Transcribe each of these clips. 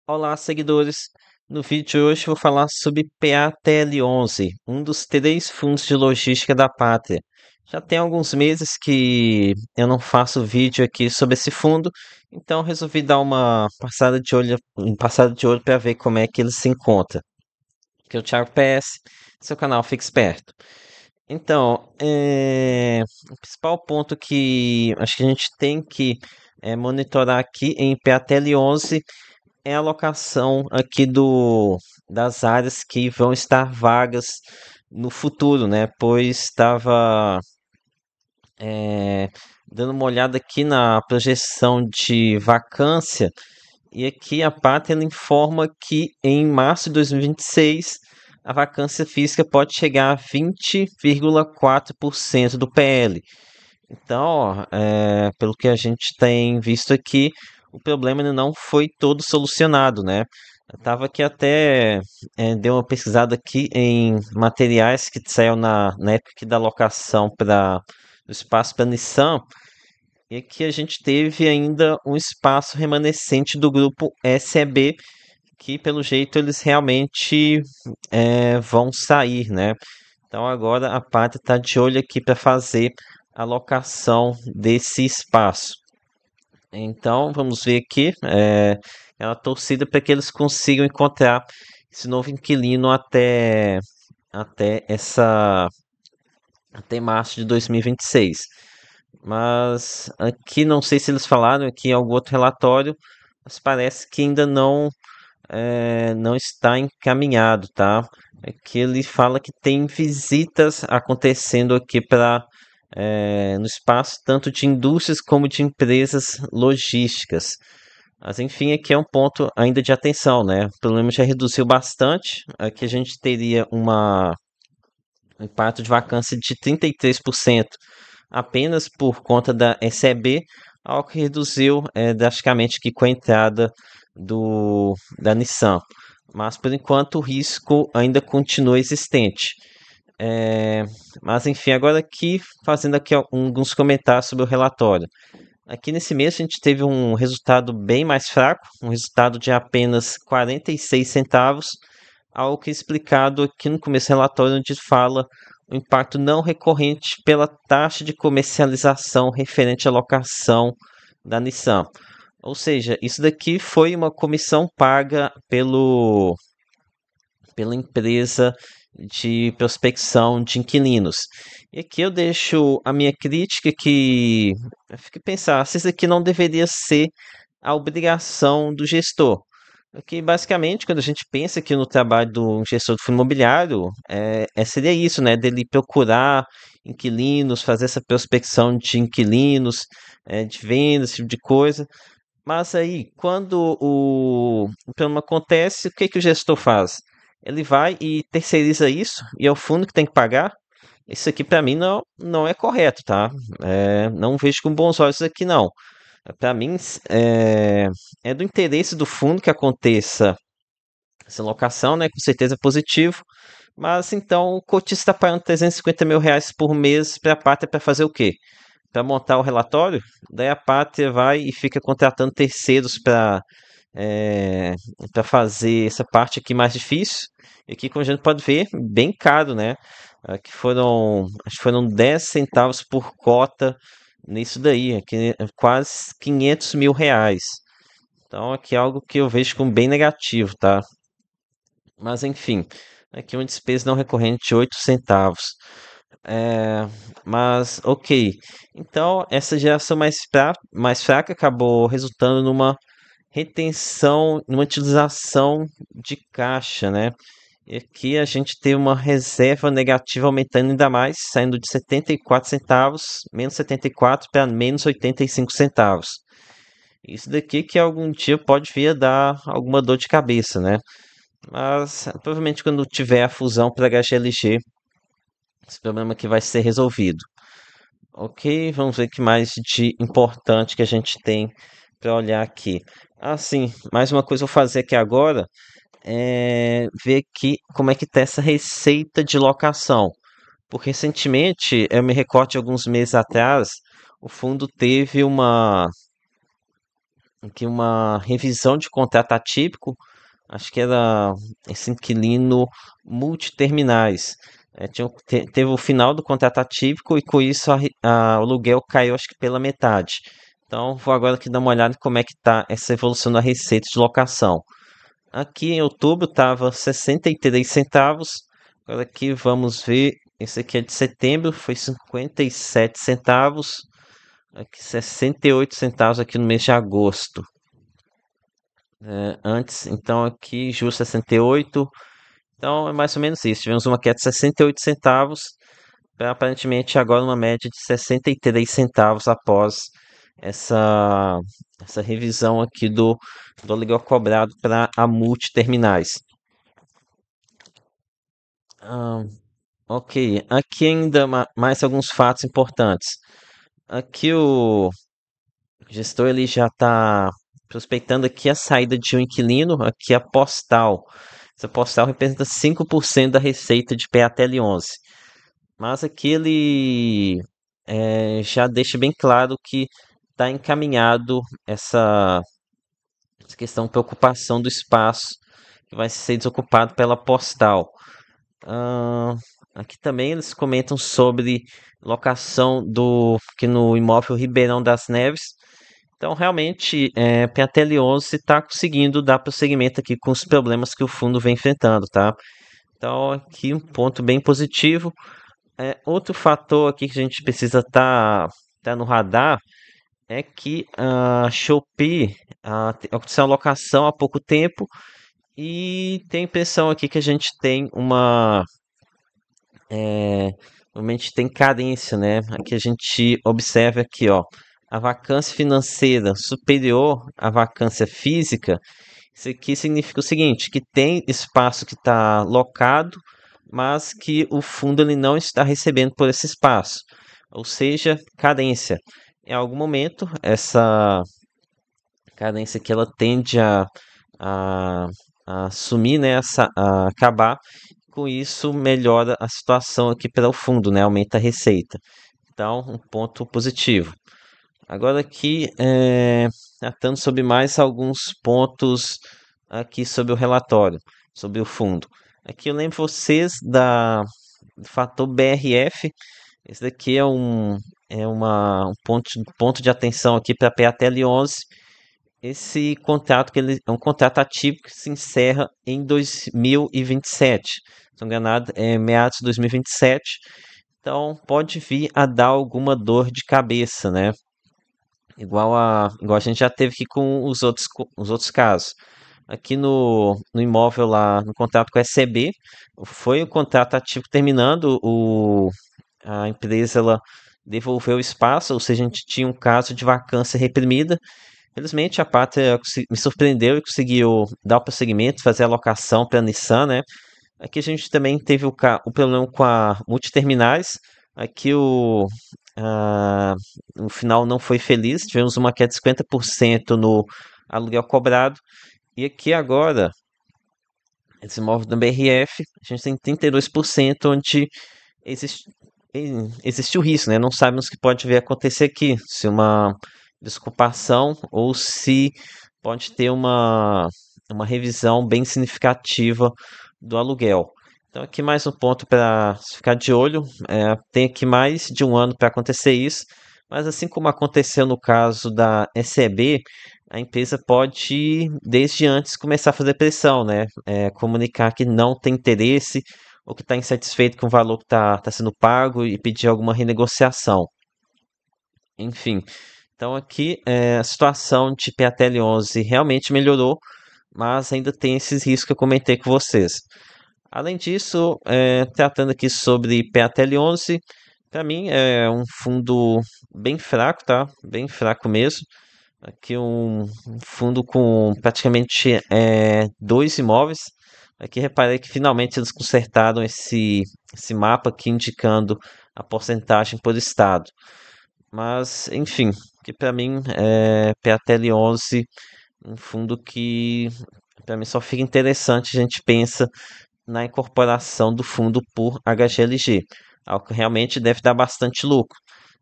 Olá, seguidores! No vídeo de hoje vou falar sobre PATL11, um dos três fundos de logística da Pátria. Já tem alguns meses que eu não faço vídeo aqui sobre esse fundo, então resolvi dar uma passada de olho para ver como é que ele se encontra. Aqui é o Thiago PS, seu canal Fique Esperto. Então, o principal ponto que acho que a gente tem que monitorar aqui em PATL11 é a alocação aqui das áreas que vão estar vagas no futuro, né? Pois estava é, dando uma olhada aqui na projeção de vacância e aqui a Pátria ela informa que em março de 2026 a vacância física pode chegar a 20,4% do PL. Então, ó, pelo que a gente tem visto aqui, o problema ainda não foi todo solucionado, né? Eu tava aqui até, dei uma pesquisada aqui em materiais que saiu na época aqui da locação para o espaço para Nissan, e aqui a gente teve ainda um espaço remanescente do grupo SEB, que pelo jeito eles realmente vão sair, né? Então agora a Pátria está de olho aqui para fazer a locação desse espaço. Então vamos ver aqui, é uma torcida para que eles consigam encontrar esse novo inquilino até essa até março de 2026. Mas aqui não sei se eles falaram aqui em algum outro relatório, mas parece que ainda não está encaminhado, tá? Aqui ele fala que tem visitas acontecendo aqui no espaço, tanto de indústrias como de empresas logísticas. Mas enfim, aqui é um ponto ainda de atenção, né? O problema já reduziu bastante. Aqui a gente teria um impacto de vacância de 33% apenas por conta da SEB, algo que reduziu drasticamente aqui com a entrada da Nissan. Mas por enquanto o risco ainda continua existente. É, mas enfim, agora aqui fazendo aqui alguns comentários sobre o relatório. Aqui nesse mês a gente teve um resultado bem mais fraco, um resultado de apenas 46 centavos, algo que é explicado aqui no começo do relatório, onde fala o impacto não recorrente pela taxa de comercialização referente à locação da Nissan. Ou seja, isso daqui foi uma comissão paga pela empresa de prospecção de inquilinos. E aqui eu deixo a minha crítica que eu fico pensar se isso aqui não deveria ser a obrigação do gestor. Porque basicamente, quando a gente pensa aqui no trabalho do gestor do fundo imobiliário, seria isso, né? Dele procurar inquilinos, fazer essa prospecção de inquilinos, de vendas, esse tipo de coisa. Mas aí, quando o problema acontece, o que que o gestor faz? Ele vai e terceiriza isso, e é o fundo que tem que pagar. Isso aqui para mim não é correto, tá? Não vejo com bons olhos isso aqui, não. Para mim, é do interesse do fundo que aconteça essa locação, né? Com certeza é positivo. Mas então o cotista está pagando R$ 350 mil por mês para a Pátria para fazer o quê? Para montar o relatório? Daí a Pátria vai e fica contratando terceiros é, para fazer essa parte aqui mais difícil. E aqui, como a gente pode ver, bem caro, né? Aqui acho que foram 10 centavos por cota nisso daí, aqui é quase R$ 500 mil. Então, aqui é algo que eu vejo como bem negativo, tá? Mas, enfim, aqui uma despesa não recorrente de 8 centavos. É, mas, ok. Então, essa geração mais fraca acabou resultando numa retenção, numa utilização de caixa, né? E aqui a gente tem uma reserva negativa aumentando ainda mais, saindo de 74 centavos, menos 74 para menos 85 centavos. Isso daqui que algum dia pode vir a dar alguma dor de cabeça, né? Mas provavelmente quando tiver a fusão para HGLG, esse problema aqui vai ser resolvido. Ok, vamos ver o que mais de importante que a gente tem para olhar aqui. Ah, sim, mais uma coisa eu vou fazer aqui agora é ver aqui como é que está essa receita de locação. Porque recentemente, eu me recordo de alguns meses atrás, o fundo teve aqui uma revisão de contrato atípico, acho que era esse inquilino multiterminais. Teve o final do contrato atípico e com isso o aluguel caiu acho que pela metade. Então vou agora aqui dar uma olhada em como é que está essa evolução da receita de locação. Aqui em outubro estava 63 centavos. Agora aqui vamos ver. Esse aqui é de setembro, foi 57 centavos. Aqui 68 centavos aqui no mês de agosto. Antes, então aqui julho 68. Então é mais ou menos isso. Tivemos uma queda de 68 centavos para aparentemente agora uma média de 63 centavos após essa, essa revisão aqui do aluguel cobrado para a multiterminais. Ah, ok, aqui ainda mais alguns fatos importantes. Aqui o gestor ele já está prospectando aqui a saída de um inquilino, aqui a Postal. Essa Postal representa 5% da receita de PATL11. Mas aqui ele já deixa bem claro que está encaminhado essa questão de preocupação do espaço que vai ser desocupado pela Postal. Ah, aqui também eles comentam sobre locação do que no imóvel Ribeirão das Neves. Então, realmente, PATL11 está conseguindo dar prosseguimento aqui com os problemas que o fundo vem enfrentando, tá? Então, aqui um ponto bem positivo. Outro fator aqui que a gente precisa tá no radar é que a Shopee aconteceu uma locação há pouco tempo e tem a impressão aqui que a gente tem normalmente tem carência, né? Aqui a gente observa aqui, ó, a vacância financeira superior à vacância física. Isso aqui significa o seguinte, que tem espaço que está locado, mas que o fundo ele não está recebendo por esse espaço. Ou seja, carência. Em algum momento, essa carência que ela tende a, a sumir, né, a acabar. Com isso, melhora a situação aqui para o fundo, né, aumenta a receita. Então, um ponto positivo. Agora aqui, tratando sobre mais alguns pontos aqui sobre o relatório, sobre o fundo. Aqui eu lembro vocês do fator BRF. Esse daqui um ponto de atenção aqui para a PATL11. Esse contrato que ele é um contrato atípico que se encerra em 2027. Se não me engano, é meados de 2027. Então pode vir a dar alguma dor de cabeça, né? Igual a gente já teve aqui com os outros casos. Aqui no imóvel lá, no contrato com a SCB, foi o contrato ativo terminando, a empresa ela devolveu o espaço, ou seja, a gente tinha um caso de vacância reprimida. Felizmente a Pátria me surpreendeu e conseguiu dar o prosseguimento, fazer a alocação para a Nissan, né? Aqui a gente também teve o problema com a Multiterminais. Aqui ah, o final não foi feliz, tivemos uma queda de 50% no aluguel cobrado. E aqui agora, esse imóvel da BRF, a gente tem 32% onde existe, existe o risco, né? Não sabemos o que pode vir a acontecer aqui, se uma desocupação ou se pode ter uma revisão bem significativa do aluguel. Então, aqui mais um ponto para ficar de olho. Tem aqui mais de um ano para acontecer isso, mas assim como aconteceu no caso da SEB, a empresa pode, desde antes, começar a fazer pressão, né? Comunicar que não tem interesse ou que está insatisfeito com o valor que tá sendo pago e pedir alguma renegociação. Enfim, então aqui a situação de PATL11 realmente melhorou, mas ainda tem esses riscos que eu comentei com vocês. Além disso, tratando aqui sobre PATL11, para mim é um fundo bem fraco, tá? Bem fraco mesmo. Aqui um fundo com praticamente dois imóveis. Aqui reparei que finalmente eles consertaram esse mapa aqui indicando a porcentagem por estado. Mas, enfim, que para mim é PATL11, um fundo que para mim só fica interessante a gente pensa na incorporação do fundo por HGLG, algo que realmente deve dar bastante lucro.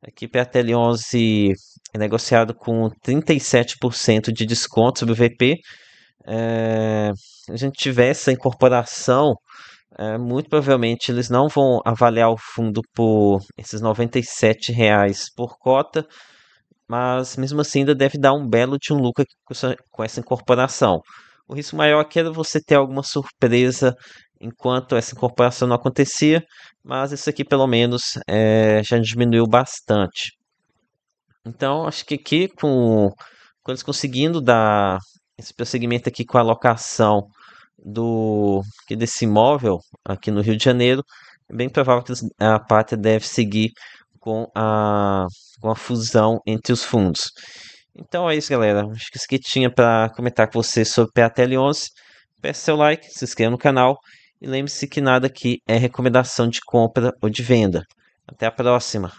Aqui PATL 11 é negociado com 37% de desconto sobre o VP. Se a gente tiver essa incorporação, muito provavelmente eles não vão avaliar o fundo por esses R$ 97 por cota, mas mesmo assim ainda deve dar um belo de um lucro com essa incorporação. O risco maior aqui era você ter alguma surpresa enquanto essa incorporação não acontecia, mas isso aqui pelo menos já diminuiu bastante. Então, acho que aqui com eles conseguindo dar esse prosseguimento aqui com a alocação desse imóvel aqui no Rio de Janeiro, é bem provável que a Pátria deve seguir com a fusão entre os fundos. Então é isso, galera. Acho que isso aqui tinha para comentar com você sobre PATL 11. Peça seu like, se inscreva no canal e lembre-se que nada aqui é recomendação de compra ou de venda. Até a próxima!